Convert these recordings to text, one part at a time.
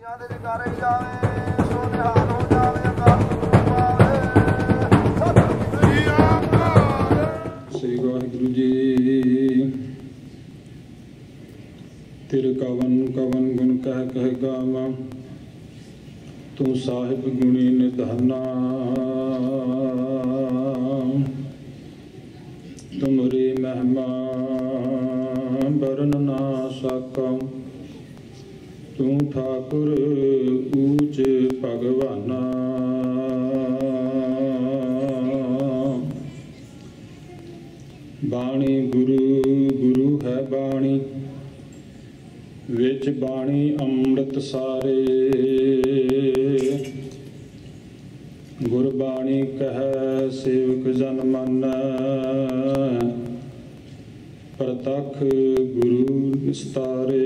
श्री वाहिगुरु जी। तेरे कवन कवन गुण कह कह गावा, तू साहिब गुणी निधाना। तुमरी महिमा बरन ना साका, तू ठाकुर ऊच भगवाना। बाणी गुरु गुरु है बाणी, विच बाणी अमृत सारे। गुरबाणी कह सेवक जन मन, प्रतख गुरु निस्तारे।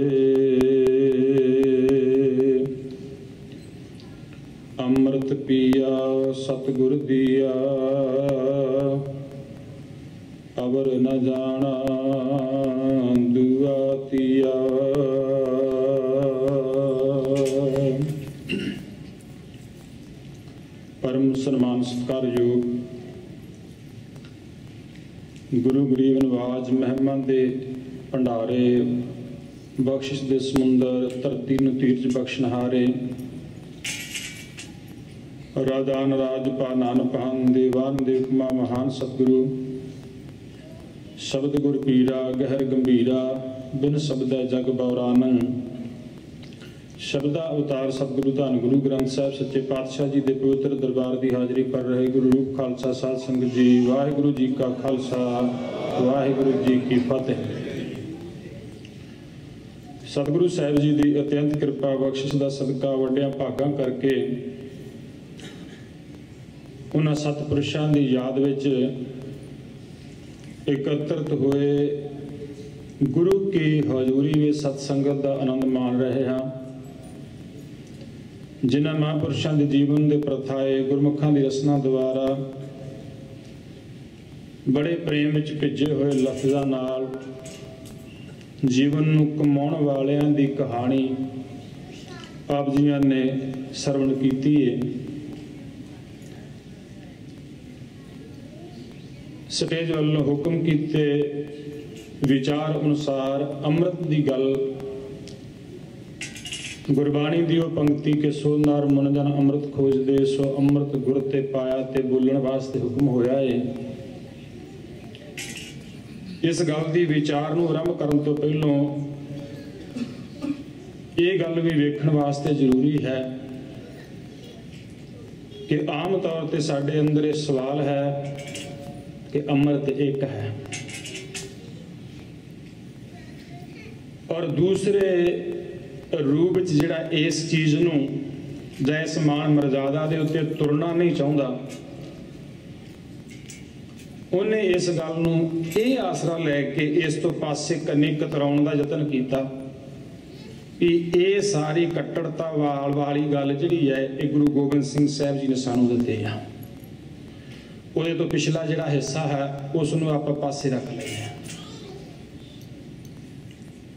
अमृत पिया सतगुर दिया, अवर न जाना दुआ तिया। परम सन्मान सत्कारयोग गुरु गरीब नवाज महिमा दे भंडारे, बख्शिश दे समुंदर, धरती नूं तीरज बख्शनहारे। राधान राजपा नानपान देवान देवकुमा महान सतगुरु। शब्द गुर पीरा गहर गंभीरा, बिन शब्द जग बौरान। शब्दा अवतार सतगुरु धन गुरु ग्रंथ साहिब सच्चे पातशाह जी के पवित्र दरबार की हाजरी कर रहे गुरु रूप खालसा साध संगत जी। वाहिगुरु जी का खालसा, वाहिगुरु जी की फतेह। सतगुरु साहिब जी की अत्यंत कृपा बख्शिश का सदका वड्डिया भागां करके उन्हां सतपुरुषां की याद विच एकत्रित हुए गुरु की हजूरी में सत्संगत का आनंद मान रहे हाँ। जिन्हां महापुरुषों के जीवन के प्रथाए गुरमुखां की रसना द्वारा बड़े प्रेम विच भिजे हुए लफ्ज़ां नाल जीवन नूं कमाउण वालियां दी कहानी आप जियां ने सरवण कीती है। स्टेज वालों हुक्म किते विचार अनुसार अमृत की गल गुरबाणी दी पंक्ति के सो नार मुन जन अमृत खोज दे, सो अमृत गुर ते पाया ते बोलण वास्ते हुक्म होया है। इस गल की विचार नूं आरंभ करन तो पहलों ये गल भी वेखण वास्ते जरूरी है कि आम तौर पर साडे अंदर ये सवाल है कि अमृत एक है और दूसरे रूप जिहड़ा इस चीज़ नूं जां इस मान मर्यादा दे उत्ते तुरना नहीं चाहुंदा, उन्हें इस गल नूं यह आसरा लैके इस तो पासे कन्नी कतराउण दा यतन कीता कि ये सारी कट्टरता वाली गल जिहड़ी है ये गुरु गोबिंद सिंह साहब जी ने सानूं दित्ती है। उहदे तो पिछला जिहड़ा हिस्सा है उसनूं आपां पासे रख लैंदे हैं,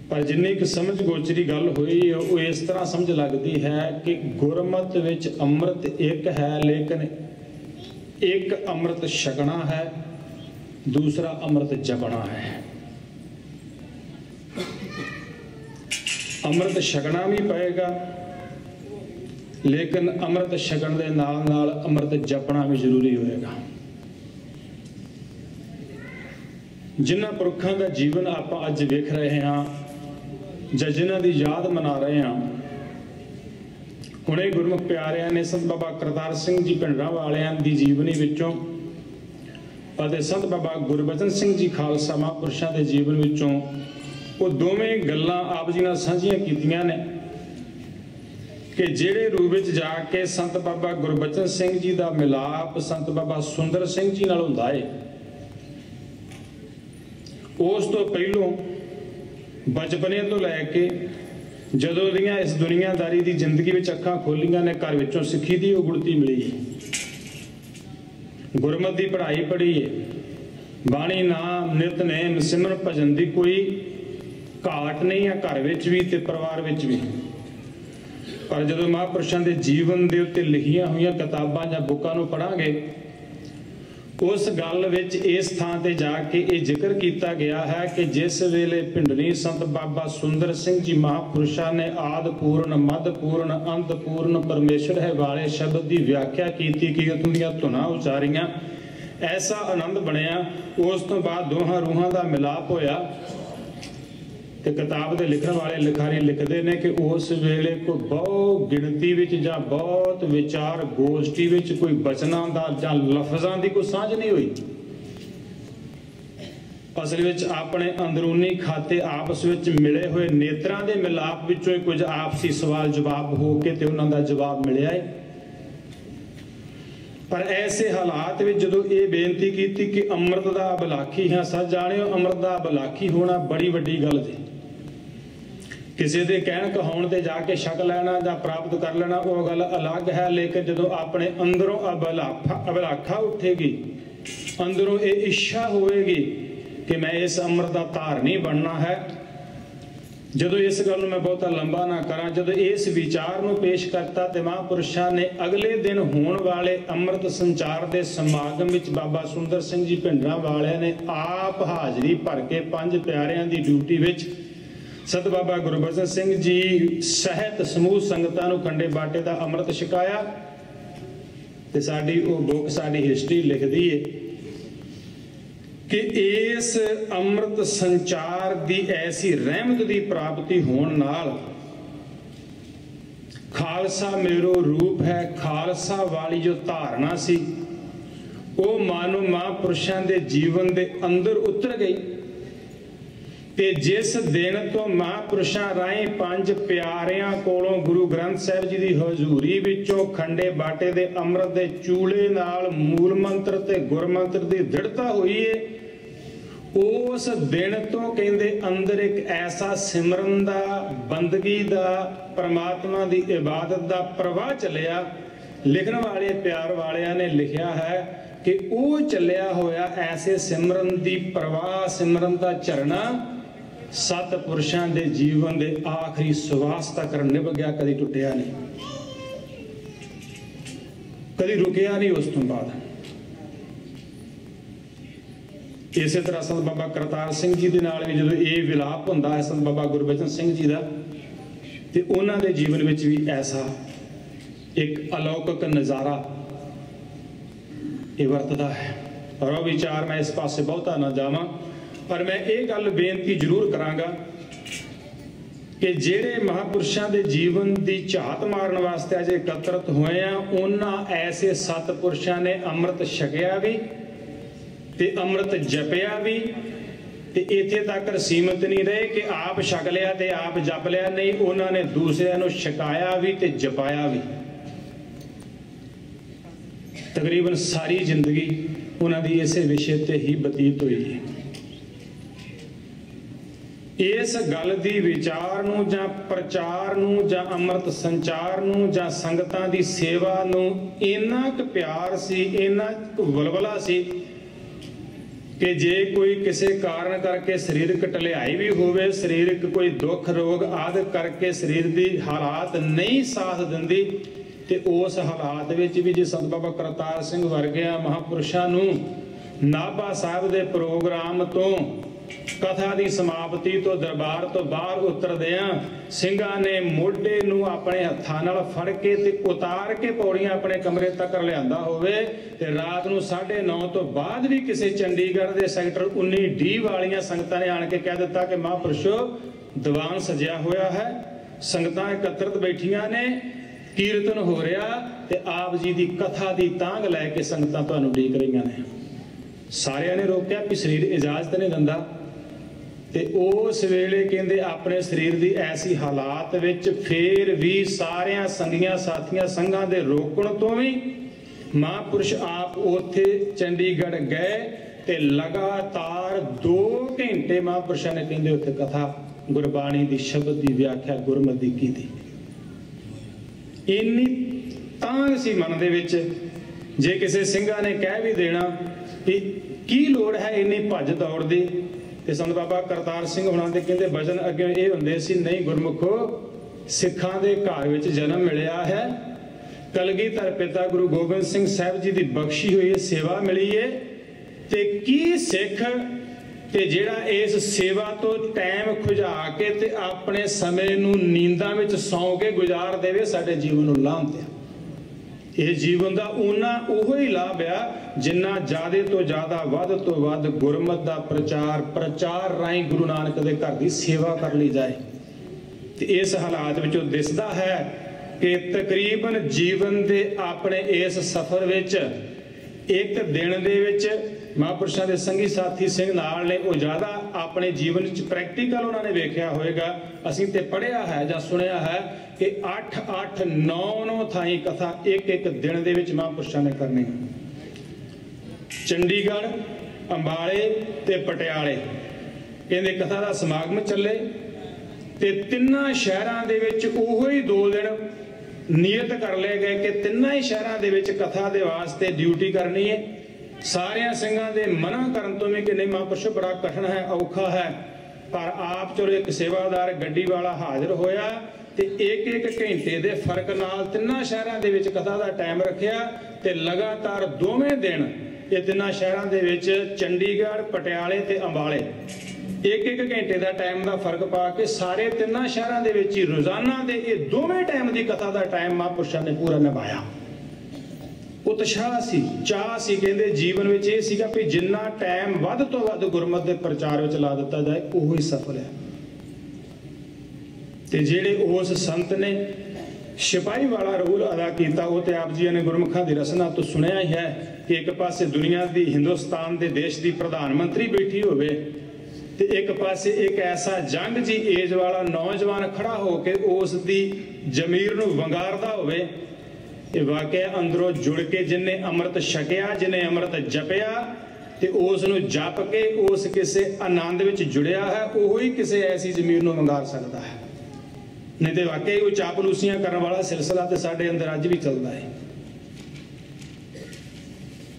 पर जिन्नी कि समझ गोचरी गल हुई वो इस तरह समझ लगती है कि गुरमत विच अमृत एक है, लेकिन एक अमृत छकना है, दूसरा अमृत जपना है। अमृत छकना भी पएगा, लेकिन अमृत छकण दे नाल नाल अमृत जपना भी जरूरी होएगा। जिन्हां पुरखां दा जीवन आपां अज वेख रहे हैं जां जिन्हां दी याद मना रहे हैं, हुणे गुरमुख प्यारियां ने संत बाबा करतार सिंह जी पिंडरां वालियां दी जीवनी विचों अते संत बाबा गुरबचन सिंह जी खालसा महापुरुषां दे जीवन विचों वो दोवें गल्लां आप जी नाल साझीआं कीतीआं ने कि जिहड़े रूप विच जाके संत बाबा गुरबचन सिंह जी दा मिलाप संत बाबा सुंदर सिंह जी नाल हुंदा है, उस तो पहलों बचपने तो लैके जदों दियां इस दुनियादारी की जिंदगी में अखां खोलियां ने घर विचों सिੱਖੀ दी गुड़ती मिली है, गुरमत की पढ़ाई पढ़ी है, बाणी नाम नितनेम सिमरन भजन की कोई घाट नहीं है घर विच भी ते परिवार विच भी। पर जो महापुरुषों के जीवन के उत्ते लिखिया हुई किताबां या बुकां नूं पढ़ांगे उस गल विच इस थां ते जाके ये जिक्र किया गया है कि जिस वेले भिंडनी संत बाबा सुंदर सिंह जी महापुरुषों ने आद पूर्ण मध पूर्ण अंत पूर्ण परमेश्वर है वाले शब्द की व्याख्या की कीर्तन दी धुनां उचारियां ऐसा आनंद बनया। उस तो बाद दोहां रूहां का मिलाप होया ते किताब के लिखण वाले लिखारी लिखते हैं कि उस वेले कोई बहुत गिणती विच जां बहुत विचार गोष्ठी विच कोई बचनां दा जां लफजां दी कोई सांझ नहीं हुई। असल विच अपने अंदरूनी खाते आपस विच मिले हुए नेत्रां दे मिलाप विचों कुछ आपसी सवाल जवाब हो के ते उन्हां दा जवाब मिलिया है। पर ऐसे हालात में जो ये बेनती की कि अमृत का अबलाखी हाँ सच जाने अमृत का अबलाखी होना बड़ी वड्डी गल है। किसी के कहण कहाउण ते जाके शक लेना या प्राप्त कर लेना वो गल अलग है, लेकिन जो अपने अंदरों अबलाखा उठेगी अंदरों ये इच्छा होएगी कि मैं इस अमृत का धारनी बनना है। जो इस गल मैं बहुता लंबा ना करा, जो इस विचार को पेश करता तो महापुरुषों ने अगले दिन होने वाले अमृत संचार के समागम में बाबा सुंदर सिंह जी भिंडरां वाले ने आप हाजरी भर के पंज प्यारियां की ड्यूटी विच सत बाबा गुरबचन सिंह जी सहित समूह संगतां नूं खंडे बाटे का अमृत छकाया। ते साडी वो बुक साडी हिस्टरी लिखदी है कि इस अमृत संचार की ऐसी रहमत की प्राप्ति होने नाल खालसा मेरो रूप है खालसा वाली जो धारणा सी वो मानो महापुरुषों के जीवन के अंदर उतर गई। ते जिस दिन तो महापुरुषों राही पंज प्यारियां कोलों गुरु ग्रंथ साहिब जी की हजूरी विचों खंडे बाटे दे अमृत दे चूले नाल मूल मंत्र ते गुरमंत्र की दृढ़ता हुई है, उस दिन तो कहते अंदर एक ऐसा सिमरन दा बंदगी दा परमात्मा की इबादत का प्रवाह चलिया। लिखण वाले प्यार वालियां ने लिखा है कि वो चलिया होया ऐसे सिमरन की प्रवाह सिमरन का झरना सतपुरुषों के जीवन के आखिरी श्वास तक निभ गया, कभी टुटिया नहीं, कभी रुकिया नहीं। उस तो बाद इस तरह संत बाबा करतार सिंह जी के नाल भी जो ये विलाप होंदा है संत बाबा गुरबचन सिंह जी का, तो उन्होंने जीवन में भी ऐसा एक अलौकिक नज़ारा ये वरतदा है। और विचार मैं इस पासे बहुता ना जावां, पर मैं ये गल बेनती जरूर करांगा कि जेड़े महापुरुषों के जीवन की झात मारन वास्ते अज एकत्रित होए हैं उन्हां ऐसे सतपुरुषों ने अमृत छकिया भी ते अमृत जपिया भी ते इत्थे तक सीमित नहीं रहे कि आप छक लिया ते आप जप लिया, नहीं उन्होंने दूसरिਆਂ ਨੂੰ छकाया भी ते जपाया भी। तकरीबन सारी जिंदगी उन्होंने इस विषय ते ही बतीत हुई है। इस गल की विचार नूं जां प्रचार नूं जां अमृत संचार नूं जां संगतां दी सेवा नूं इन्ना क प्यार सी इन्ना क वलवला सी कि जे कोई किसी कारण करके शरीरक ढलियाई भी होवे शरीरक कोई दुख रोग आदि करके शरीर की हालात नहीं साथ दिंदी ते उस हालात विच भी जे संत बाबा करतार सिंह वर्गिया महापुरुषों नूं नाभा साहिब दे प्रोग्राम तो कथा की समाप्ति तो दरबार तो बाहर उतरदियां सिंघां ने मोढे नूं अपने हत्थां नाल फड़ के ते उतार के पौड़ियां अपने कमरे तक लिआंदा होवे ते रात नूं 9:30 तो बाद भी किसी चंडीगढ़ के सैक्टर 19D वालियां संगतां ने आण के कह दिता कि महापुरुषो दीवान सजिया होया है, संगतां एकत्रित बैठियां ने, कीर्तन हो रहा ते आप जी की कथा की तांग लैके संगतां तुहानूं उडीक रहीआं ने। सारिਆਂ ने रोकया कि शरीर इजाजत नहीं दिंदा ते उस वेले कहंदे अपने शरीर की ऐसी हालात विच फिर भी सारियां संगियां साथियां संघां दे रोकण तो भी महापुरुष आप उत्थे चंडीगढ़ गए ते लगातार 2 घंटे महापुरुषां ने कहंदे उत्थे कथा गुरबाणी की शब्द की व्याख्या गुरमति की थी। इन्नी तांग सी मन दे विच जे किसी सिंघां ने कह भी देना कि की लोड़ है इन्नी भज दौड़ दी ते संत बाबा करतार सिंह हुणां दे कहंदे वचन अगे ये हुंदे सी नहीं गुरमुखो सिखां दे घर विच जन्म मिलिया है। कलगीधर पिता गुरु गोबिंद सिंह साहब जी की बख्शी हुई सेवा मिली है। ते की सिख ते जिहड़ा इस सेवा तो टाइम खुजा के ते अपने समय नूं नींदां विच सौ के गुजार देवे, साडे जीवन नूं लांघ दिया। ये जीवन का उन्ना उहो ही लाभ आ जिन्ना ज़्यादा तो ज़्यादा वध तो वध गुरमत का प्रचार राही गुरु नानक दे घर की सेवा कर ली जाए। तो इस हालात विचों दिसदा है कि तकरीबन जीवन के अपने इस सफर विच एक दिन दे विच महापुरुषों के संगी साथी सिंह नाल ने वो ज़्यादा अपने जीवन प्रैक्टिकल उन्होंने वेख्या होएगा। असीं ते पढ़िया है या सुनिया है कि 8-8 9 थाई कथा एक दिन दे विच महापुरुषों ने करनी। चंडीगढ़, अंबाले ते पटियाले कहंदे कथा का समागम चले ते तिन्ना शहरां दे विच उहो ही 2 दिन नियत कर ले गए कि तिन्ना ही शहरां दे विच कथा दे वास्ते ड्यूटी करनी है। सारिया सिंघां दे मना करन तो भी कि नहीं महापुरुष बड़ा कठिन है, औखा है, पर आप चलो एक सेवादार गड्डी वाला हाजिर होया ते एक घंटे दे फर्क नाल तिन्ना शहरां दे विच कथा दा टाइम रखिया ते लगातार 2 दिन ये तिन्ना शहरां दे विच चंडीगढ़, पटियाले ते अंबाले एक घंटे का टाइम का फर्क पा के सारे तिन्ना शहरां दे विच ही रोजाना दे ये 2 टाइम की कथा का टाइम महापुरुषों ने पूरा निभाया। उत्साह सी, चाह सी, कहते जीवन में यह सीगा भी जिन्ना टाइम वध तो वध गुरमत के प्रचार में ला दिता जाए वो ही सफल है। ते जेड़े उस संत ने सिपाही वाला रोल अदा किया वो तो आप जी ने गुरमुखों की रसना तो सुनिया ही है कि एक पासे दुनिया की हिंदुस्तान के देश की प्रधानमंत्री बैठी होवे ते एक पासे एक ऐसा जंग जी एज वाला नौजवान खड़ा होके उसकी जमीर नूं वंगारदा होवे। ये वाकया अंदरों जुड़ के जिन्हें अमृत छकिया, जिन्हें अमृत जपिया ते उस नूं जप के उस किसी आनंद विच जुड़िया है, वो ही किसी ऐसी जमीर नूं वंगार सकता है। नहीं तो वाकई वो चापलूसियां करने वाला सिलसिला तो साडे अंदर अज भी चलता है।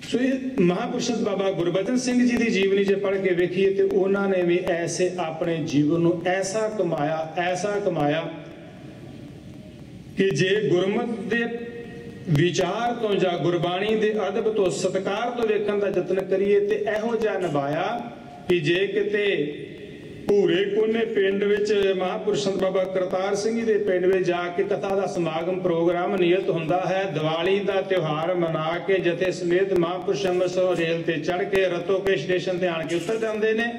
सो ये महापुरुष बाबा गुरबचन सिंह जी की जीवनी जो पढ़ के वेखिए तो उन्होंने भी ऐसे अपने जीवन को ऐसा कमाया कि जे गुरमत के विचार तो या गुरबाणी के अदब तो सत्कार तो वेखण का यत्न करिए तो इहो जिहा निभाया कि जे किते भूरे कोने पिंड विच महापुरुष बाबा करतार सिंह जी के पिंड में जाके कथा का समागम प्रोग्राम नियत होंदा है। दिवाली का त्योहार मना के जथे समेत महापुरुष अंमृतसर रेल ते चढ़ के रतो के स्टेशन ते आण के उतर जाते हैं।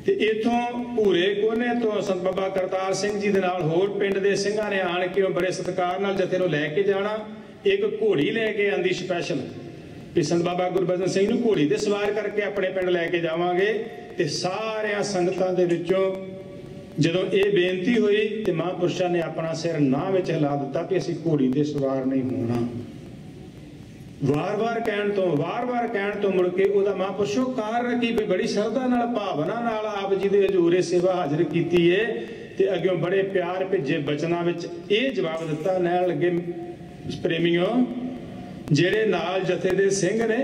ते इथों भूरे कोने तो संत बाबा करतार सिंह जी दे नाल होर पिंड दे सिंघां ने आण के बड़े सत्कार नाल जथे नूं लैके जाना। एक घोड़ी लैके आंदी स्पैशल भी संत बाबा गुरबचन सिंह नूं घोड़ी ते सवार करके अपने पिंड लैके जावांगे। ते सारियां संगतां दे विचों जदों ये बेनती हुई तो महापुरुषों ने अपना सिर नां विच हिला दिता कि असीं घोड़ी ते सवार नहीं होना। वार-वार कहण तो मुड़ के उहदा महापुरुषों कार रखी भी बड़ी श्रद्धा नाल भावना नाल आप जी दे हजूरे सेवा हाजिर कीती है ते अग्यों बड़े प्यार भिजे बचनां विच इह जवाब दिता। नैण लगे प्रेमियों जेड़े नाल जथे दे सिंह ने,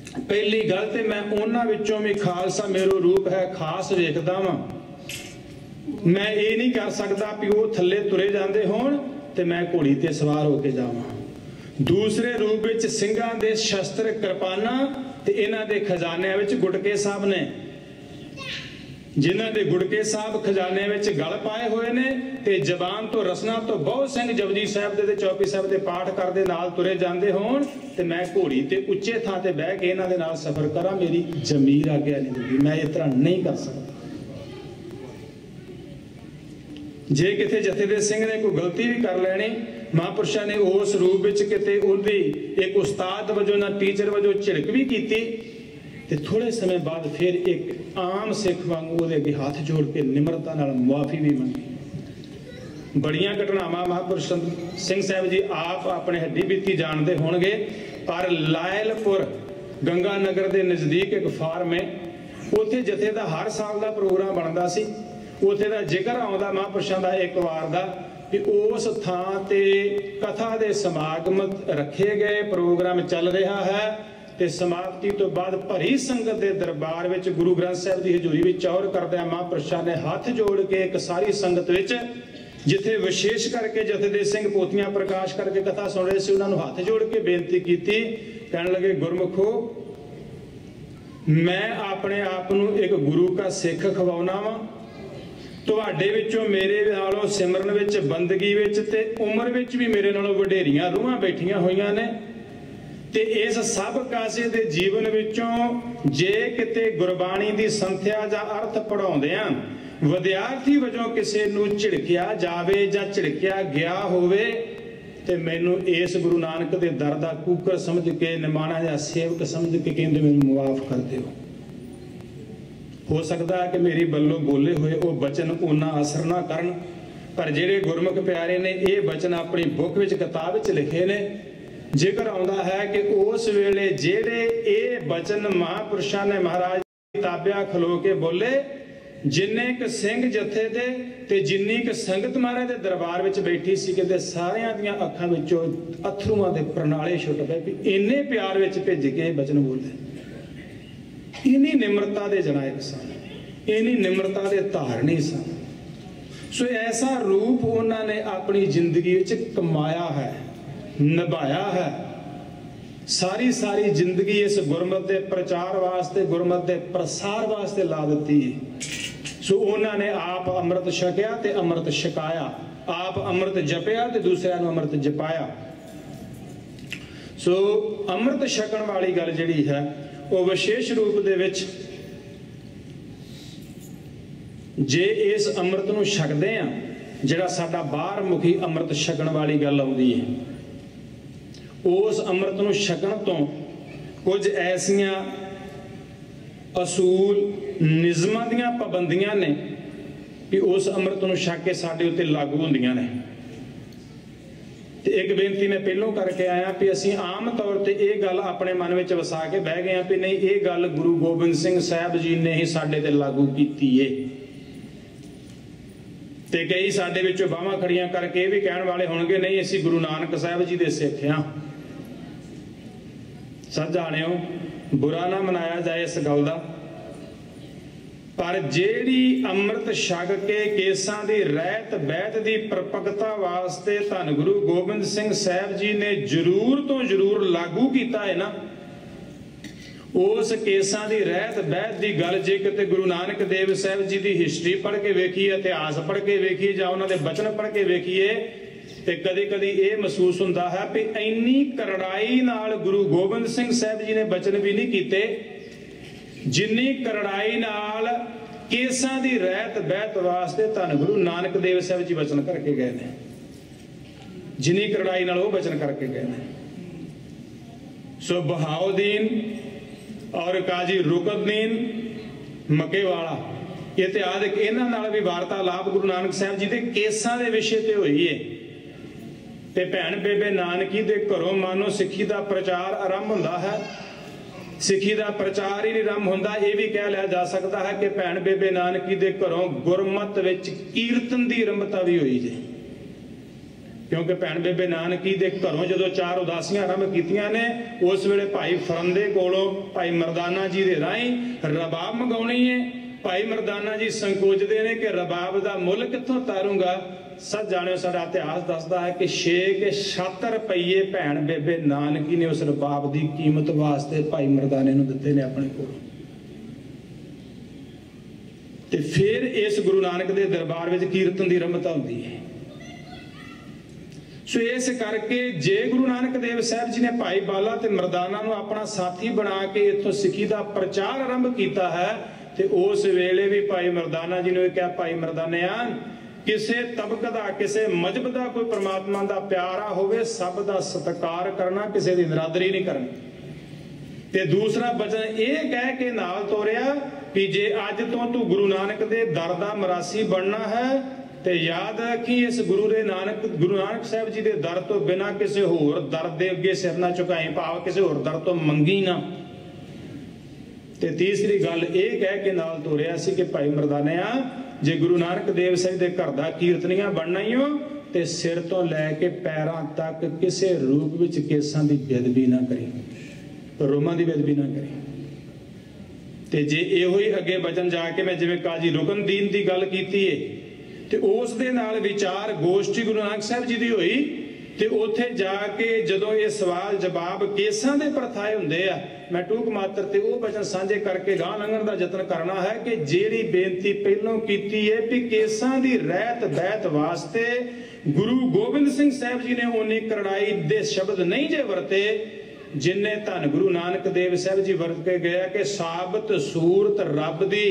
पहली गल तो मैं उन्हां विचों भी खालसा मेरो रूप है खास वेखदा वां। मैं ये नहीं कर सकता भी वो थल्ले तुरे जाते होण ते मैं घोड़ी ते सवार होके जावां। दूसरे रूप विच सिंघां दे शस्त्र किरपाना ते इन्हां दे खजानिਆਂ विच गुटके साहब ने, जिन्हां दे गुटके साहब खजाने विच गल पाए हुए ने ते जबान तो रसना तो बहुत सिंह जपजी साहब दे चौपी साहब दे पाठ करदे नाल तुरे जांदे होण ते मैं घोड़ी ते उच्चे थां ते बह के इन्हां दे नाल सफर करा। मेरी जमीर आग्या नहीं दिंदी, मैं इस तरह नहीं कर सकता। जे किते जथे दे सिंह ने कोई गलती भी कर लैनी, महापुरुषों ने उस रूप विच किते उहदी एक उस्ताद वजों ना टीचर वजों झिड़क भी कीती ते थोड़े समय बाद फिर एक आम सिख वांगू उहदे अगे हाथ जोड़ के निमरता नाल मुआफी भी मंगी। बड़ियां घटनावां महापुरुष सिंह साहब जी आप अपने हड्डी बीती जानते होणगे, पर लायलपुर गंगानगर के नज़दीक एक फार्म है, उत्थे जथे दा हर साल का प्रोग्राम बनता सी। उत्थे दा जिक्र आउंदा महापुरुषों का एक वार दा कि उस थां ते कथा दे समागम रखे गए, प्रोग्राम चल रहा है ते समाप्ति तो बाद भरी संगत के दरबार विच गुरु ग्रंथ साहिब की हजूरी में चौर करदे महापुरुषों ने हाथ जोड़ के एक सारी संगत विच जिथे विशेष करके जथेदार सिंह पोथियां प्रकाश करके कथा सुन रहे थे, उन्होंने हाथ जोड़ के बेनती की, कहने लगे गुरमुखो मैं अपने आप नूं एक गुरु का सिख खवाउणा वा, तुहाडे विचों मेरे नालों सिमरन विच बंदगी विच ते उम्र विच भी मेरे नालों वडेरियां रूहां बैठियां होईयां ने, ते इस सब कासे दे जीवन विचों जे किते गुरबाणी दी संथ्या जां अर्थ पढ़ाउंदिआं विद्यार्थी वजों किसे नूं झिड़किया जावे जां झिड़किया गया होवे ते मैनूं इस गुरु नानक दे दर दा कूकर समझ के निमाणा जां सेवक समझ के कहंदे मैनूं मुआफ कर दिओ। हो सकदा है कि मेरी बल्लों बोले हुए वो बचन उन्ना असर ना करन, पर जिहड़े गुरमुख प्यारे ने ये बचन अपनी बुक विच किताब विच लिखे ने, जिक्र आउंदा है कि उस वेले जिहड़े ये बचन महापुरुषां ने महाराज ताबिया खलो के बोले, जिन्ने क सिंह जथे दे ते जिन्नी क संगत महाराज दे दरबार विच बैठी सी, कहते सारियां दियां अखां विचों अथरूआं दे प्रणाले छुट पए भी इन्ने प्यार विच भिज के बचन बोले। इन्नी निम्रता दे जनायक सन, इन्नी निम्रता दे धारणी सन। सो ऐसा रूप उन्होंने अपनी जिंदगी विच कमाया है, निभाया है। सारी सारी जिंदगी इस गुरमत के प्रचार वास्ते, गुरमत के प्रसार वास्ते ला दी है। सो उन्होंने आप अमृत छकिया ते अमृत छकाया, आप अमृत जपिया ते दूसरिਆਂ ਨੂੰ अमृत जपाया। सो अमृत छकण वाली गल जिहड़ी है वो विशेष रूप दे विच जे इस अमृत नूं छकदे आ, जिहड़ा साडा बाहर मुखी अमृत छकण वाली गल आउंदी है, उस अमृत नूं छकण तो कुछ ऐसियां असूल निज़मां दीयां पाबंदियां ने कि उस अमृत नूं छक के साडे उत्ते लागू हुंदियां ने। ते एक बेनती मैं पहलों करके आया भी असीं आम तौर ते ये गल अपने मन में वसा के बह गए भी नहीं, ये गल गुरु गोबिंद सिंह साहब जी ने ही साडे ते लागू कीती है। ते कई साडे विचों बाहां खड़ियां करके भी कहण वाले होणगे नहीं असीं गुरु नानक साहब जी दे सिख हां। सच जाणिओ, बुरा ना मनाया जाए इस गल दा, पर जेड़ी अमृत छक के केसां दी रहत बहत दी परपक्ता वास्ते धन गुरु गोबिंद सिंह साहब जी ने जरूर तो जरूर लागू किया है ना, उस केसां दी रहत बहत दी गल जे किते गुरु नानक देव साहब जी दी हिस्टरी पढ़ के वेखीए, इतिहास पढ़ के वेखीए जां उन्हां दे बचन पढ़ के वेखीए ते कदी कदी ये महसूस हुंदा है भी इन्नी करड़ाई नाल गुरु गोबिंद सिंह साहब जी ने बचन भी नहीं कीते जिन्नी करड़ाई नाल केसां दी रहत बहत वास्ते धन गुरु नानक देव साहब जी बचन करके गए ने, जिन्नी करड़ाई नाल वो बचन करके गए ने। सो बहाउद्दीन और काजी रुकनुद्दीन मकेवाला इतिहास इन्हां नाल भी वार्तालाप गुरु नानक साहब जी दे केसां दे विषय ते होई है। ते भैन बेबे नानकी दे घरों मानो सिੱਖੀ ਦਾ प्रचार आरंभ हुंदा है। सिੱਖੀ ਦਾ प्रचार ही नहीं आरंभ हुंदा, ये भी कह लिया जा सकता है कि भैन बेबे नानकी दे घरों गुरमत विच कीर्तन की आरंभता भी हुई जे, क्योंकि भैन बेबे नानकी दे घरों जदों 4 उदासियां आरंभ कीतियां ने, उस वेले भाई फरंदे कोलों भाई मरदाना जी दे राहीं रबाब मंगाउणी है। भाई मरदाना जी संकोचते ने कि रबाब का मुल कित्थों तारूंगा। सच जाने साडा इतिहास दसदा है कि 6 के 7 रुपये भैन बेबे नानकी ने उस रबाब की कीमत वास्ते भाई मरदाने नूं दित्ते ने अपने कोल। ते फिर इस गुरु नानक दे दरबार विच कीर्तन की आरंभता हुंदी है। सो इस करके जे गुरु नानक देव साहब जी ने भाई बाला ते मरदाना नूं अपना साथी बना के इत्थों सिੱਖੀ ਦਾ प्रचार आरंभ किया है, ते उस वेले भी भाई मरदाना जी ने कहा, भाई मरदानिया किसे तबक का किसे मजहब का कोई परमात्मा का प्यारा होवे, सब का सत्कार करना, किसी की निरादरी नहीं करनी। ते दूसरा वचन ये कह के नाल तोरिया कि जे अज तो तू गुरु नानक दे दर दा मरासी बनना है ते याद रखी इस गुरु नानक साहब जी दे दर तो बिना किसी होर दर दे अगे सिर ना झुकाई, भाव किसी होर दर तो मंगी ना। ते तीसरी गल ये कह के नाल तोरिया सी कि भाई मरदानिया जे गुरु नानक देव साहब दे घर दा कीर्तनिया बनना ही हो ते सिर तो लैके पैरां तक किसी रूप विच केसां दी बेदबी ना करी, रोमां दी बेदबी ना करी। ते जे इहो ही अगे वचन जाके मैं जिवें काजी रुकनुद्दीन दी गल कीती है ਤੇ ਉਸ ਦੇ ਨਾਲ ਵਿਚਾਰ ਗੋਸ਼ਟੀ ਗੁਰੂ ਨਾਨਕ ਸਾਹਿਬ ਜੀ ਦੀ ਹੋਈ ਤੇ ਉੱਥੇ ਜਾ ਕੇ ਜਦੋਂ ਇਹ ਸਵਾਲ ਜਵਾਬ ਕੇਸਾਂ ਦੇ ਪਰਥਾਏ ਹੁੰਦੇ ਆ, ਮੈਂ ਟੂਕ ਮਾਤਰ ਤੇ ਉਹ ਬਚਨ ਸਾਂਝੇ ਕਰਕੇ ਗਾਂ ਲੰਘਣ ਦਾ ਯਤਨ ਕਰਨਾ ਹੈ ਕਿ ਜਿਹੜੀ ਬੇਨਤੀ ਪਹਿਲੋਂ ਕੀਤੀ ਹੈ ਵੀ ਕੇਸਾਂ ਦੀ ਰਹਿਤ ਬਹਿਤ ਵਾਸਤੇ ਗੁਰੂ ਗੋਬਿੰਦ ਸਿੰਘ ਸਾਹਿਬ ਜੀ ਨੇ ਉਨੀ ਕਰੜਾਈ ਦੇ ਸ਼ਬਦ ਨਹੀਂ ਜੇ ਵਰਤੇ ਜਿੰਨੇ ਧੰਨ ਗੁਰੂ ਨਾਨਕ ਦੇਵ ਸਾਹਿਬ ਜੀ ਵਰਤ ਕੇ ਗਿਆ ਕਿ ਸਾਬਤ ਸੂਰਤ ਰੱਬ ਦੀ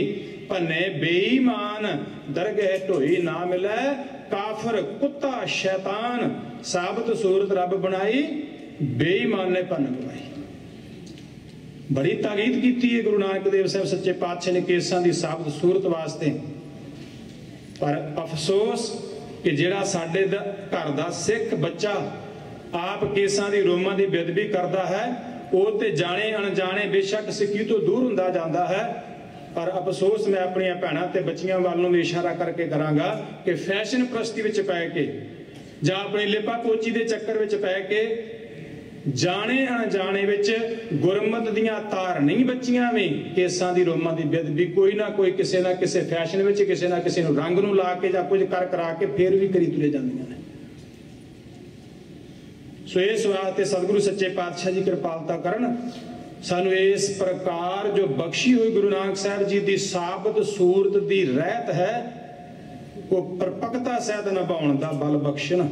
ਭੰਨੇ ਬੇਈਮਾਨ ਦਰਗਹਿ ਢੋਈ ਨਾ ਮਿਲੈ ਕਾਫਰ ਕੁੱਤਾ ਸ਼ੈਤਾਨ ਸਾਬਤ ਸੂਰਤ ਰੱਬ ਬਣਾਈ ਬੇਈਮਾਨ ਨੇ ਭੰਨ ਗਵਾਈ। ਬੜੀ ਤਾਕੀਦ ਕੀਤੀ ਹੈ ਗੁਰੂ ਨਾਨਕ ਦੇਵ ਸਾਹਿਬ ਸੱਚੇ ਪਾਤਸ਼ਾਹ ਨੇ ਕੇਸਾਂ ਦੀ ਸਾਬਤ ਸੂਰਤ ਵਾਸਤੇ। ਪਰ ਅਫਸੋਸ ਕਿ ਜਿਹੜਾ ਸਾਡੇ ਘਰ ਦਾ ਸਿੱਖ ਬੱਚਾ ਆਪ ਕੇਸਾਂ ਦੀ ਰੋਮਾਂ ਦੀ ਬੇਅਦਬੀ ਕਰਦਾ ਹੈ ਉਹ ਤੇ ਜਾਣੇ ਅਣਜਾਣੇ ਬੇਸ਼ੱਕ ਸਿੱਖੀ ਤੋਂ ਦੂਰ ਹੁੰਦਾ ਜਾਂਦਾ ਹੈ। ਪਰ ਅਫਸੋਸ ਮੈਂ ਆਪਣੀਆਂ ਭੈਣਾਂ ਤੇ ਬੱਚੀਆਂ ਵੱਲ ਨੂੰ ਵੀ ਇਸ਼ਾਰਾ ਕਰਕੇ ਕਰਾਂਗਾ ਕਿ ਫੈਸ਼ਨ ਪ੍ਰਸਤੀ ਵਿੱਚ ਪੈ ਕੇ ਜਾਂ ਆਪਣੀ ਲਿਪਾ ਪੋਚੀ ਦੇ ਚੱਕਰ ਵਿੱਚ ਪੈ ਕੇ ਜਾਣੇ ਅਣਜਾਣੇ ਵਿੱਚ ਗੁਰਮਤ ਦੀਆਂ ਤਾਰ ਨਹੀਂ ਬੱਚੀਆਂ ਵੀ ਕੇਸਾਂ ਦੀ ਰੋਮਾਂ ਦੀ ਬੇਅਦਬੀ ਕੋਈ ਨਾ ਕੋਈ ਕਿਸੇ ਨਾ ਕਿਸੇ ਫੈਸ਼ਨ ਵਿੱਚ ਕਿਸੇ ਨਾ ਕਿਸੇ ਨੂੰ ਰੰਗ ਨੂੰ ਲਾ ਕੇ ਜਾਂ ਕੁਝ ਕਰ ਕਰਾ ਕੇ ਫੇਰ ਵੀ ਕਰੀ ਤੁਰੇ ਜਾਂਦੀਆਂ ਨੇ। ਸੋ ਇਸ ਵਾਸਤੇ ਸਤਿਗੁਰੂ ਸੱਚੇ ਪਾਤਸ਼ਾਹ ਜੀ ਕਿਰਪਾਲਤਾ ਕਰਨ ਸਾਨੂੰ ਇਸ ਪ੍ਰਕਾਰ ਜੋ ਬਖਸ਼ੀ ਹੋਈ ਗੁਰੂ ਨਾਨਕ ਸਾਹਿਬ ਜੀ ਦੀ ਸਾਬਤ ਸੂਰਤ ਦੀ ਰਹਿਤ ਹੈ ਉਹ ਪਰਪਕਤਾ ਸਹਿਤ ਨਿਭਾਉਣ ਦਾ ਬਲ ਬਖਸ਼ਣ।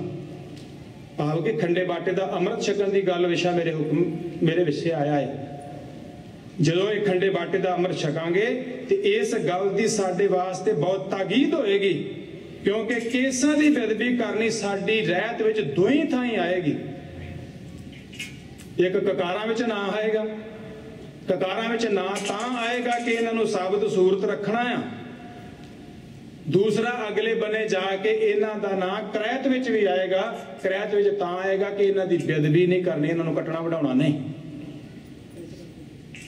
ਭਾਵ ਕਿ ਖੰਡੇ ਬਾਟੇ ਦਾ ਅੰਮ੍ਰਿਤ ਛਕਣ ਦੀ ਗੱਲ ਵਿਸ਼ਾ ਮੇਰੇ ਵਿਸ਼ੇ ਆਇਆ ਹੈ। ਜਦੋਂ ਇਹ ਖੰਡੇ ਬਾਟੇ ਦਾ ਅੰਮ੍ਰਿਤ ਛਕਾਂਗੇ ਤੇ ਇਸ ਗੱਲ ਦੀ ਸਾਡੇ ਵਾਸਤੇ ਬਹੁਤ ਤਾਕੀਦ ਹੋਏਗੀ ਕਿਉਂਕਿ ਕੇਸਾਂ ਦੀ ਬੇਅਦਬੀ ਕਰਨੀ ਸਾਡੀ ਰਹਿਤ ਵਿੱਚ ਦੋਹੀਂ ਥਾਈਂ ਆਏਗੀ। ਇੱਕ ਕਕਾਰਾਂ ਵਿੱਚ ਨਾ ਆਏਗਾ, ਕਕਾਰਾਂ ਵਿੱਚ ਨਾ ਤਾਂ ਆਏਗਾ ਕਿ ਇਹਨਾਂ ਨੂੰ ਸਾਬਤ ਸੂਰਤ ਰੱਖਣਾ ਆ। ਦੂਸਰਾ ਅਗਲੇ ਬੰਨੇ ਜਾ ਕੇ ਇਹਨਾਂ ਦਾ ਨਾਂ ਕਰੈਤ ਵਿੱਚ ਵੀ ਆਏਗਾ। ਕਰੈਤ ਵਿੱਚ ਤਾਂ ਆਏਗਾ ਕਿ ਇਹਨਾਂ ਦੀ ਬੇਅਦਬੀ ਨਹੀਂ ਕਰਨੀ, ਇਹਨਾਂ ਨੂੰ ਕੱਟਣਾ ਵਢਾਉਣਾ ਨਹੀਂ।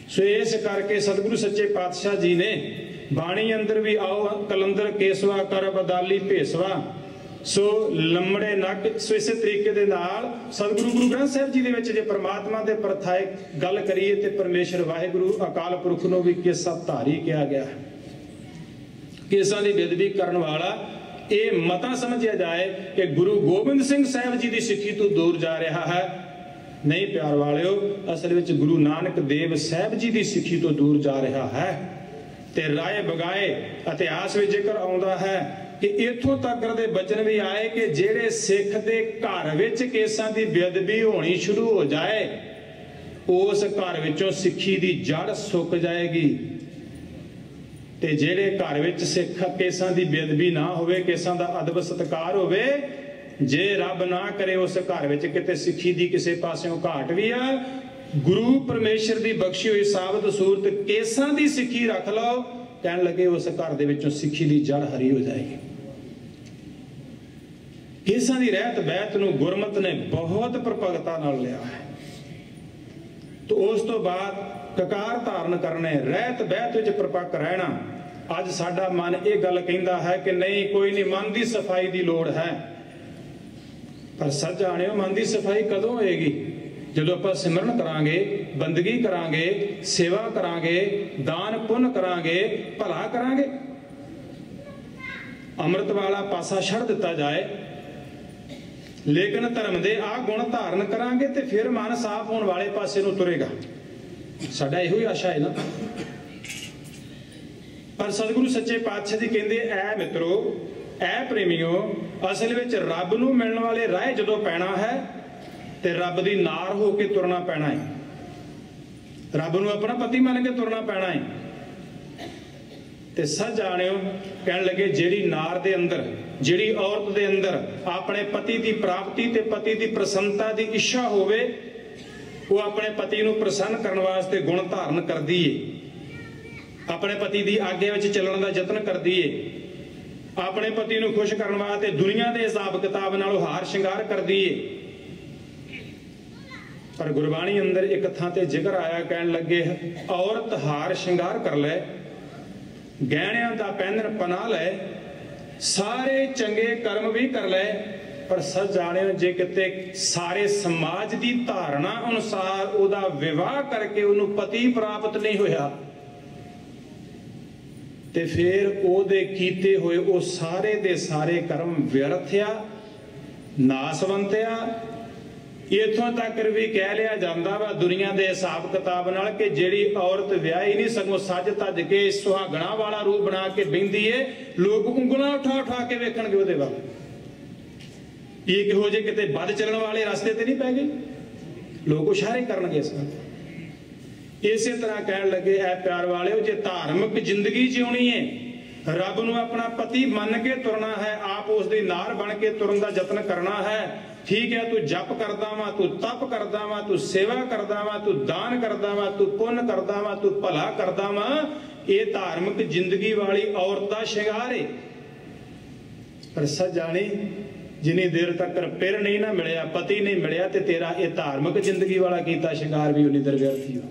ਸੋ ਇਸ ਕਰਕੇ ਸਤਿਗੁਰੂ ਸੱਚੇ ਪਾਤਸ਼ਾਹ ਜੀ ਨੇ ਬਾਣੀ ਅੰਦਰ ਵੀ ਆਓ ਕਲੰਦਰ ਕੇਸਵਾ ਕਰ ਬਦਾਲੀ ਭੇਸਵਾ ਸੋ ਲੰਮੜੇ ਨੱਕ। ਸੋ ਇਸੇ ਤਰੀਕੇ ਦੇ ਨਾਲ ਸਤਿਗੁਰੂ ਗੁਰੂ ਗ੍ਰੰਥ ਸਾਹਿਬ ਜੀ ਦੇ ਵਿੱਚ ਜੇ ਪਰਮਾਤਮਾ ਦੇ ਪਰਥਾਏ ਗੱਲ ਕਰੀਏ ਤੇ ਪਰਮੇਸ਼ਰ ਵਾਹਿਗੁਰੂ ਅਕਾਲ ਪੁਰਖ ਨੂੰ ਵੀ ਕੇਸਾ ਧਾਰੀ ਕਿਹਾ ਗਿਆ ਹੈ। ਕੇਸਾਂ ਦੀ ਬੇਅਦਬੀ ਕਰਨ ਵਾਲਾ ਇਹ ਮਤਾ ਸਮਝਿਆ ਜਾਏ ਕਿ ਗੁਰੂ ਗੋਬਿੰਦ ਸਿੰਘ ਸਾਹਿਬ ਜੀ ਦੀ ਸਿੱਖੀ ਤੋਂ ਦੂਰ ਜਾ ਰਿਹਾ ਹੈ। ਨਹੀਂ ਪਿਆਰ ਵਾਲਿਓ, ਅਸਲ ਵਿੱਚ ਗੁਰੂ ਨਾਨਕ ਦੇਵ ਸਾਹਿਬ ਜੀ ਦੀ ਸਿੱਖੀ ਤੋਂ ਦੂਰ ਜਾ ਰਿਹਾ ਹੈ। ਤੇ ਰਾਏ ਬਗਾਏ ਇਤਿਹਾਸ ਵਿੱਚ ਜ਼ਿਕਰ ਆਉਂਦਾ ਹੈ ਕਿ ਇੱਥੋਂ ਤੱਕ ਦੇ ਬਚਨ ਵੀ ਆਏ ਕਿ ਜਿਹੜੇ ਸਿੱਖ ਦੇ ਘਰ ਵਿੱਚ ਕੇਸਾਂ ਦੀ ਬੇਅਦਬੀ ਹੋਣੀ ਸ਼ੁਰੂ ਹੋ ਜਾਏ ਉਸ ਘਰ ਵਿੱਚੋਂ ਸਿੱਖੀ ਦੀ ਜੜ ਸੁੱਕ ਜਾਏਗੀ। ਤੇ ਜਿਹੜੇ ਘਰ ਵਿੱਚ ਸਿੱਖ ਕੇਸਾਂ ਦੀ ਬੇਅਦਬੀ ਨਾ ਹੋਵੇ, ਕੇਸਾਂ ਦਾ ਅਦਬ ਸਤਿਕਾਰ ਹੋਵੇ, ਜੇ ਰੱਬ ਨਾ ਕਰੇ ਉਸ ਘਰ ਵਿੱਚ ਕਿਤੇ ਸਿੱਖੀ ਦੀ ਕਿਸੇ ਪਾਸਿਓਂ ਘਾਟ ਵੀ ਆ, ਗੁਰੂ ਪਰਮੇਸ਼ਰ ਦੀ ਬਖਸ਼ੀ ਹੋਈ ਸਾਬਤ ਸੂਰਤ ਕੇਸਾਂ ਦੀ ਸਿੱਖੀ ਰੱਖ ਲਓ, ਕਹਿਣ ਲੱਗੇ ਉਸ ਘਰ ਦੇ ਵਿੱਚੋਂ ਸਿੱਖੀ ਦੀ ਜੜ ਹਰੀ ਹੋ ਜਾਏਗੀ। ਕੇਸਾਂ ਦੀ ਰਹਿਤ ਬਹਿਤ ਨੂੰ ਗੁਰਮਤ ਨੇ ਬਹੁਤ ਪ੍ਰਪਗਤਾ ਨਾਲ ਲਿਆ ਹੈ। ਤੇ ਉਸ ਤੋਂ ਬਾਅਦ ਕਕਾਰ ਧਾਰਨ ਕਰਨੇ, ਰਹਿਤ ਬਹਿਤ ਵਿੱਚ ਪ੍ਰਪੱਕ ਰਹਿਣਾ। ਅੱਜ ਸਾਡਾ ਮਨ ਇਹ ਗੱਲ ਕਹਿੰਦਾ ਹੈ ਕਿ ਨਹੀਂ, ਕੋਈ ਨਹੀਂ, ਮਨ ਦੀ ਸਫਾਈ ਦੀ ਲੋੜ ਹੈ। ਪਰ ਸੱਚ ਜਾਣਿਓ, ਮਨ ਦੀ ਸਫਾਈ ਕਦੋਂ ਹੋਏਗੀ? ਜਦੋਂ ਆਪਾਂ ਸਿਮਰਨ ਕਰਾਂਗੇ, ਬੰਦਗੀ ਕਰਾਂਗੇ, ਸੇਵਾ ਕਰਾਂਗੇ, ਦਾਨ ਪੁੰਨ ਕਰਾਂਗੇ, ਭਲਾ ਕਰਾਂਗੇ। ਅੰਮ੍ਰਿਤ ਵਾਲਾ ਪਾਸਾ ਛੱਡ ਦਿੱਤਾ ਜਾਏ ਲੇਕਿਨ ਧਰਮ ਦੇ ਆਹ ਗੁਣ ਧਾਰਨ ਕਰਾਂਗੇ ਤੇ ਫਿਰ ਮਨ ਸਾਫ਼ ਹੋਣ ਵਾਲੇ ਪਾਸੇ ਨੂੰ ਤੁਰੇਗਾ। ਸਾਡਾ ਇਹੋ ਹੀ ਆਸ਼ਾ ਹੈ ਨਾ। ਪਰ ਸਤਿਗੁਰੂ ਸੱਚੇ ਪਾਤਸ਼ਾਹ ਜੀ ਕਹਿੰਦੇ, ਐ ਮਿੱਤਰੋ, ਐ ਪ੍ਰੇਮੀਓ, ਅਸਲ ਵਿੱਚ ਰੱਬ ਨੂੰ ਮਿਲਣ ਵਾਲੇ ਰਾਹ ਜਦੋਂ ਪੈਣਾ ਹੈ ਤੇ ਰੱਬ ਦੀ ਨਾਰ ਹੋ ਕੇ ਤੁਰਨਾ ਪੈਣਾ ਹੈ। ਰੱਬ ਨੂੰ ਆਪਣਾ ਪਤੀ ਮੰਨ ਕੇ ਤੁਰਨਾ ਪੈਣਾ ਹੈ। ਤੇ ਸੱਚ ਜਾਣਿਓ, ਕਹਿਣ ਲੱਗੇ ਜਿਹੜੀ ਨਾਰ ਦੇ ਅੰਦਰ, ਜਿਹੜੀ ਔਰਤ ਦੇ ਅੰਦਰ ਆਪਣੇ ਪਤੀ ਦੀ ਪ੍ਰਾਪਤੀ ਤੇ ਪਤੀ ਦੀ ਪ੍ਰਸੰਨਤਾ ਦੀ ਇੱਛਾ ਹੋਵੇ, ਉਹ ਆਪਣੇ ਪਤੀ ਨੂੰ ਪ੍ਰਸੰਨ ਕਰਨ ਵਾਸਤੇ ਗੁਣ ਧਾਰਨ ਕਰਦੀ ਏ, ਆਪਣੇ ਪਤੀ ਦੀ ਆਗਿਆ ਵਿੱਚ ਚੱਲਣ ਦਾ ਯਤਨ ਕਰਦੀ ਏ, ਆਪਣੇ ਪਤੀ ਨੂੰ ਖੁਸ਼ ਕਰਨ ਵਾਸਤੇ ਦੁਨੀਆ ਦੇ ਹਿਸਾਬ ਕਿਤਾਬ ਨਾਲੋਂ ਹਾਰ ਸ਼ਿੰਗਾਰ ਕਰਦੀ ਏ। ਪਰ ਗੁਰਬਾਣੀ ਅੰਦਰ ਇੱਕ ਥਾਂ ਤੇ ਜ਼ਿਕਰ ਆਇਆ, ਕਹਿਣ ਲੱਗੇ ਔਰਤ ਹਾਰ ਸ਼ਿੰਗਾਰ ਕਰ ਲੈ, ਗਹਿਣਿਆਂ ਦਾ ਪਹਿਨਣ ਪਨਾ ਲੈ, ਸਾਰੇ ਚੰਗੇ ਕਰਮ ਵੀ ਕਰ ਲੈ, ਪਰ ਸੱਚ ਜਾਣਿਓ, ਜੇ ਕਿਤੇ ਸਾਰੇ ਸਮਾਜ ਦੀ ਧਾਰਨਾ ਅਨੁਸਾਰ ਉਹਦਾ ਵਿਵਾਹ ਕਰਕੇ ਉਹਨੂੰ ਪਤੀ ਪ੍ਰਾਪਤ ਨਹੀਂ ਹੋਇਆ ਤੇ ਫਿਰ ਉਹਦੇ ਕੀਤੇ ਹੋਏ ਉਹ ਸਾਰੇ ਦੇ ਸਾਰੇ ਕਰਮ ਵਿਅਰਥਿਆ, ਨਾਸਵੰਤਿਆ। इत्थों तक भी कह लिया जाता वा दुनिया के हिसाब किताब नाल कि जिहड़ी औरत विआही नहीं सगों सज धज के सुहागणा वाला रूप बना के बहिंदी है, लोग उंगलां उठा उठा के वेखणगे उहदे वल। ये किहो जे किते बद चलण वाले रास्ते ते नहीं पै गए, लोग इशारे करनगे इस गल। इसे तरह कहण लगे ऐ प्यार वालिओ, जे धार्मिक जिंदगी जिउणी है, रब नूं अपना पति मन के तुरना है, आप उसदी नार बन के तुरन दा यतन करना है। ठीक है, तू जप करदा वा, तू तप करदा वा, तू सेवा करदा वा, तू दान करदा वा, तू पुण्य करदा वा, तू भला करदा वा, ये धार्मिक जिंदगी वाली औरत दा शिंगार है। पर सजानी जिन्नी देर तक पिर नहीं ना मिलिया, पति नहीं मिलिया, ते तेरा ये धार्मिक जिंदगी वाला कीता शिंगार भी उन्नी देर व्यर्थ ही हो।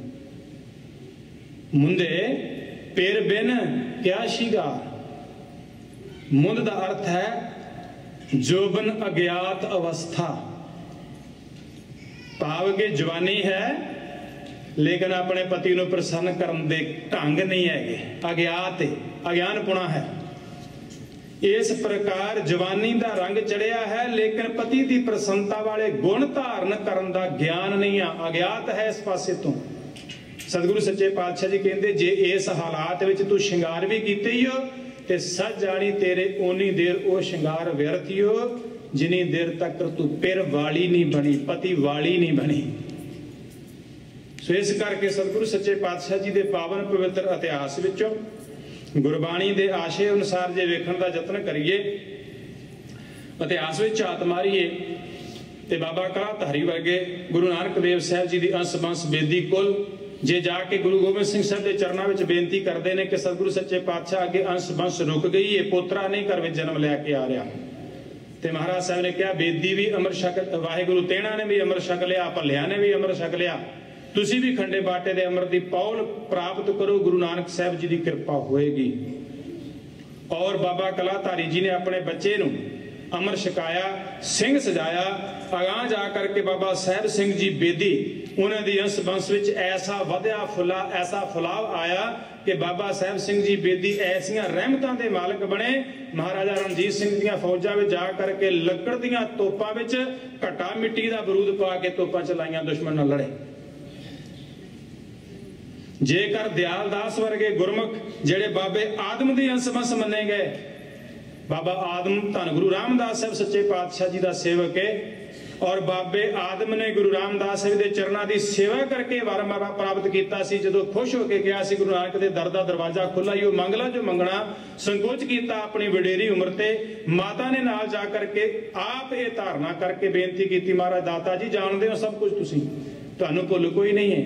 मुंदे पिर बिन क्या शिंगार। मुंद दा अर्थ है जोबन अज्ञात अवस्था, भाव के जवानी है लेकिन अपने पति को प्रसन्न करने दे ढंग नहीं है, अज्ञात है, अज्ञानपुणा है। इस प्रकार जवानी का रंग चढ़िया है लेकिन पति की प्रसन्नता वाले गुण धारण करने का ज्ञान नहीं है, अज्ञात है इस पासे तो। सतगुरु सच्चे पातशाह जी कहते जे इस हालात में तू शिंगार भी कीते ही हो ते सच जानी तेरे ओनी देर वो शिंगार व्यर्थ ही हो जिनी देर तक तू पिर वाली नहीं बनी, पति वाली नहीं बनी। सो इस करके सतगुरु सच्चे पातशाह जी के पावन पवित्र इतिहास विचों गुरबाणी के आशय अनुसार जे वेखण का यत्न करिए, इतिहास में झात मारीए ते बाबा कलाधारी वर्गे गुरु नानक देव साहब जी की अंश बंश बेदी कुल जे जाके गुरु गोबिंद सिंह साहब के चरणों में बेनती करते हैं कि सतगुरु सच्चे पातशाह अगे अंश बंश रुक गई है, पोतरा नहीं घर में जन्म लैके आ रहा। तो महाराज साहब ने कहा बेदी भी अमर छक, वाहिगुरु तेणा ने भी अमर छक लिया, भलिया ने भी अमर छक लिया, तुसी भी खंडे बाटे दे अमर दी पौल प्राप्त करो, गुरु नानक साहब जी की कृपा होएगी। और बाबा कलाधारी जी ने अपने बच्चे नूं अमर छकाया, सिंह सजाया, अगां जा करके बाबा साहब सिंह जी बेदी उन्होंने दी अंश बंश विच ऐसा वधिया फुला, ऐसा फुलाव आया कि बाबा साहब सिंह जी बेदी ऐसिया रहमतां दे मालक बने। महाराजा रणजीत सिंह दीयां फौजां विच जा करके लकड़ दीयां तोपां विच घटा मिट्टी दा बरूद पा के तोपां चलाइयां, दुश्मन नाल लड़े। जेकर दयाल दास वर्गे गुरमुख जेड़े बाबे आदम दी अंश बंश मन्ने गए, बाबा आदम धन गुरु रामदास साहब सच्चे पातशाह जी का सेवक है, और बाबे आदम ने गुरु रामदास साहब के चरणों की सेवा करके वारंवार प्राप्त किया सी। जो खुश होकर गया सी गुरु नानक के दर का दरवाजा खुला ही, मंगला जो मंगना संकोच किया अपनी वडेरी उम्र ते। माता ने नाल जा करके आप ये धारणा करके बेनती की, महाराज दाता जी जानते हो सब कुछ, तुसीं तुहानूं भुल कोई नहीं है,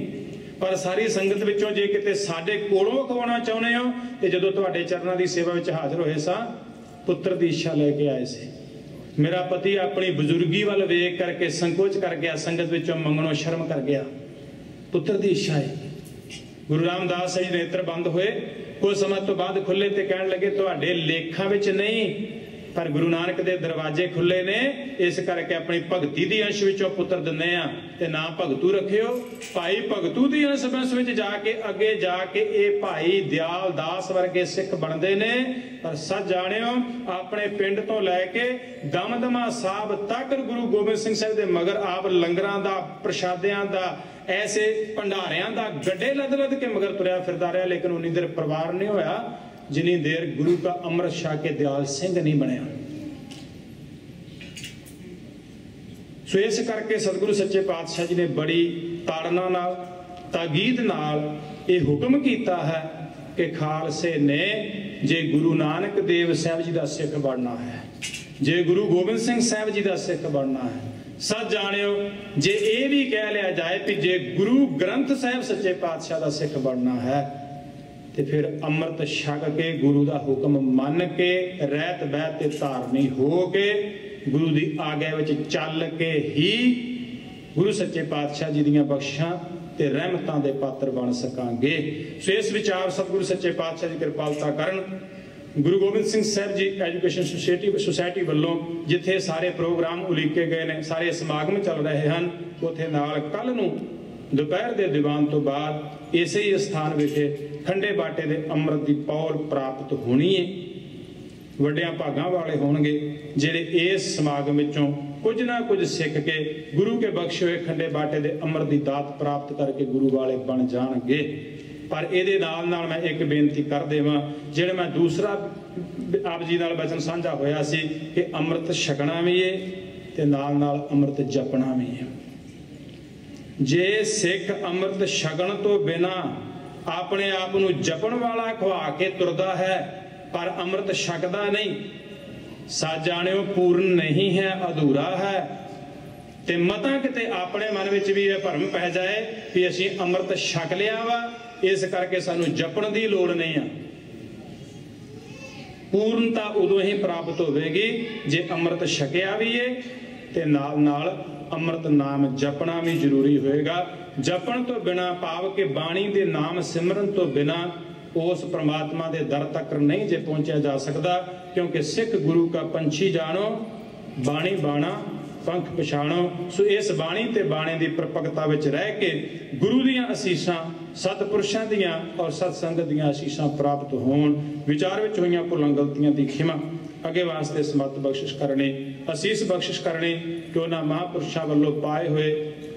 पर सारी संगत विचों जे किते साडे कोलों खवाना चाहुंदे हो ते जदों तुहाडे चरणों की सेवा विच हाज़र होए सां, पुत्र की इच्छा लेके आए से। मेरा पति अपनी बुजुर्गी वाल वेख करके संकोच कर गया, संगत विचों मंगणों शर्म कर गया, पुत्र की इच्छा है। गुरु रामदास जी नेत्र बंद हुए, कुछ समय तो बाद खुले ते कहण लगे तुहाडे लेखां विच नहीं पर गुरु नानक दे दरवाजे खुले ने, इस करके अपनी भगती दी अंश विचों पुत्र दिंदे आ ते नाम भगतू रखियो। भाई भगतू दी अंश बंश विच जाके अगे जाके ये भाई दयाल दास वर्गे सिख बनते ने। पर सच जाणिओ अपने पिंड तो लैके दमदमा साहब तक गुरु गोबिंद सिंह साहब दे मगर आप लंगरां दा, प्रशादियां दा, ऐसे भंडारियां दा गड्ढे लद लद के मगर तुरया फिरदा रहा, लेकिन उन्नी देर परिवार नहीं होया जिन्नी देर गुरु का अमृत छक के दयाल सिंह नहीं बनया। सो इस करके सतगुरु सच्चे पातशाह जी ने बड़ी ताड़ना नाल, ताकीद नाल ये हुक्म किया है कि खालसे ने जे गुरु नानक देव साहब जी का सिख बनना है, जे गुरु गोबिंद सिंह साहब जी का सिख बनना है, सच जानियो जे ये भी कह लिया जाए कि जे गुरु ग्रंथ साहब सच्चे पातशाह का सिख बनना है तो फिर अमृत छक के गुरु का हुक्म मन के रहत बहत धारनी हो के गुरु की आज्ञा विच चल के ही गुरु सच्चे पातशाह जी दीयां बख्शिशां ते रहमतां दे पात्र बन सकांगे। सो इस विचार सतगुरु सच्चे पातशाह जी कृपालता करन। गुरु गोबिंद सिंह साहब जी एजुकेशन सोसाइटी वालों जिथे सारे प्रोग्राम उलीके गए ने, सारे समागम चल रहे हैं, उत्थे नाल कल नूं दोपहर के दीवान तो बाद इसे ही स्थान विखे खंडे बाटे के अमृत की पौल प्राप्त होनी है। वड्डियां भागां वाले होणगे जिहड़े इस समागम विचों कुछ ना कुछ सिख के गुरु के बख्शे हुए खंडे बाटे के अमृत की दात प्राप्त करके गुरु वाले बन जाणगे। पर इहदे नाल नाल मैं एक बेनती कर देवां, जिहड़ा मैं दूसरा आप जी नाल वचन साझा होया सी कि अमृत छकना भी है ते नाल नाल अमृत जपना भी है। जे सिख अमृत छकण तो बिना अपने आप नूं जपण वाला खुआ के तुरदा है पर अमृत छकदा नहीं, सच जाणिओ पूर्ण नहीं है, अधूरा है। ते मतां किते अपने मन विच भी यह भरम पै जाए कि असीं अमृत छक लिया वा, इस करके सानूं जपण दी लोड़ नहीं है। पूर्णता उदों ही प्राप्त होवेगी जे अमृत छकिया भी है ते नाल नाल अमृत नाम जपना भी जरूरी होएगा। जपण तो बिना भाव के बाणी दे नाम सिमरन तो बिना उस परमात्मा के दर तक नहीं जे पहुंचा जा सकता, क्योंकि सिख गुरु का पंछी जानो, बाणी बाणा पंख पछाणो। सो इस बाणी ते बाणे की प्रपकता विच रह के गुरु दियां असीसां सतपुरुषां दियां और सतसंगत दियां असीसां प्राप्त होण। विचार विच होईयां भुलां गलतियां दी खिमा अगे वास्ते समत बख्शिश करनी, असीस बख्शिश करनी कि उन्हां महापुरुषां वल्लों पाए हुए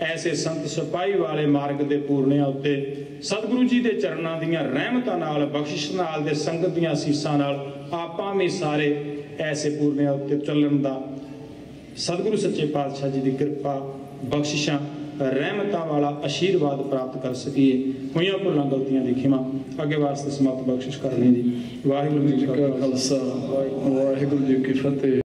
ऐसे संत सिपाही वाले मार्ग दे पूर्णियां उत्ते सतगुरु जी दे चरणां दियां रहमतां नाल बख्शिश नाल दे संगत दियां असीसां नाल आपां भी सारे ऐसे पूर्णियां उत्ते चलण दा सतगुरु सच्चे पातशाह जी की कृपा बख्शिशां रहमतां वाला आशीर्वाद प्राप्त कर सकीए। होईयां भुलां गलतियां दी खिमा अगे वास्ते समत बख्शिश करनी जी। वाहिगुरू जी का खालसा वाहिगुरू जी की फतेह।